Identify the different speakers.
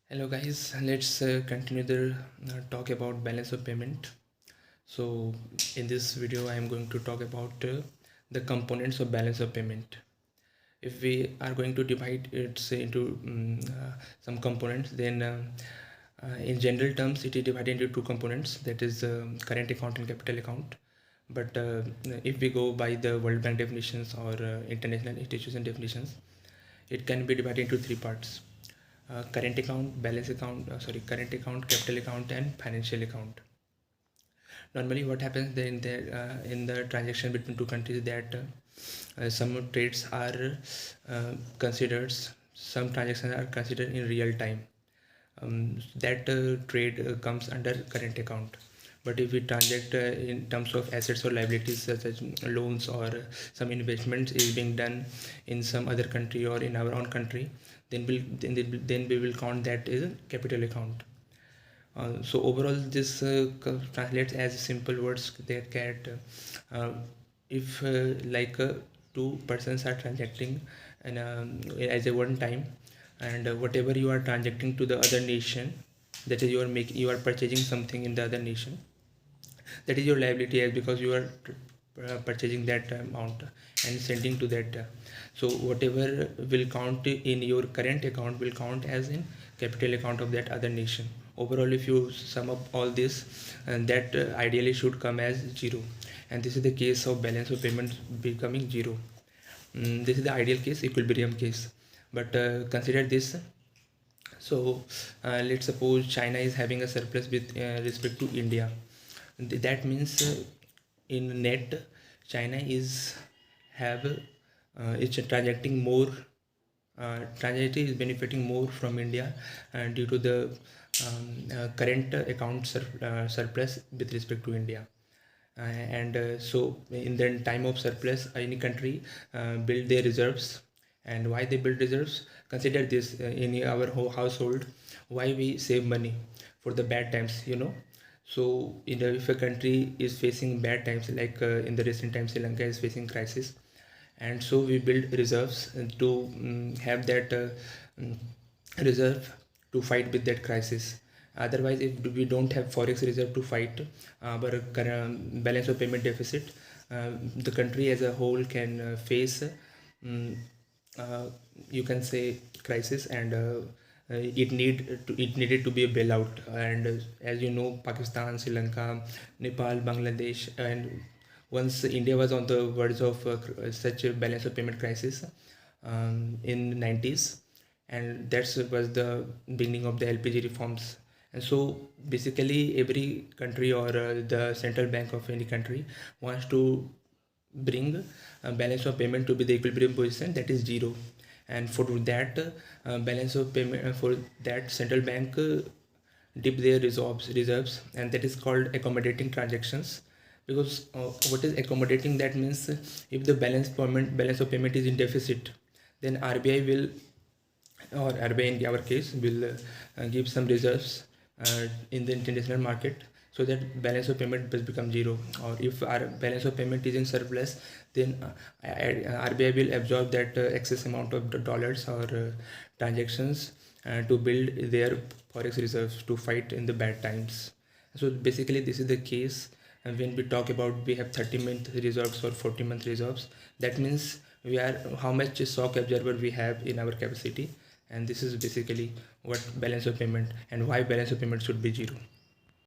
Speaker 1: Hello guys, let's continue the talk about balance of payment. So in this video I am going to talk about the components of balance of payment. If we are going to divide it say, into some components, then in general terms it is divided into two components, that is current account and capital account. But if we go by the World Bank definitions or international institution definitions, it can be divided into three parts: current account, current account, capital account, and financial account. Normally, what happens then in the transaction between two countries, that some trades are considered, some transactions are considered in real time. That trade comes under current account. But if we transact in terms of assets or liabilities, such as loans or some investments is being done in some other country or in our own country, then we will count that as a capital account. So overall, this translates as simple words that uh, if two persons are transacting and as a one time, and whatever you are transacting to the other nation, that is you are purchasing something in the other nation, that is your liability, as because you are purchasing that amount and sending to that. So whatever will count in your current account will count as in capital account of that other nation. Overall, if you sum up all this, and that ideally should come as zero, and this is the case of balance of payments becoming zero. This is the ideal case, equilibrium case. But consider this. So let's suppose China is having a surplus with respect to India. That means in net, China is have it's transacting more, transaction is benefiting more from India due to the current account surplus with respect to India. And so in the time of surplus, any country build their reserves. And why they build reserves? Consider this, in our household, why we save money for the bad times. So if a country is facing bad times, like in the recent times Sri Lanka is facing crisis, and so we build reserves to have that mm, reserve to fight with that crisis. Otherwise, if we don't have forex reserve to fight our balance of payment deficit, the country as a whole can face um, uh, you can say crisis, and it needed to be a bailout. And as you know, Pakistan, Sri Lanka, Nepal, Bangladesh, and once India was on the verge of such a balance of payment crisis in 90s, and that was the beginning of the LPG reforms. And so basically every country, or the central bank of any country, wants to bring balance of payment to be the equilibrium position, that is zero. And for that balance of payment, for that central bank dip their reserves, and that is called accommodating transactions. Because what is accommodating? That means if the balance of payment is in deficit, then RBI will, or RBI in our case, will give some reserves in the international market, so that balance of payment does become zero. Or if our balance of payment is in surplus, then RBI will absorb that excess amount of the dollars or transactions to build their forex reserves to fight in the bad times. So basically this is the case. And when we talk about we have 30-month reserves or 40-month reserves, that means we are how much shock absorber we have in our capacity. And this is basically what balance of payment, and why balance of payment should be zero.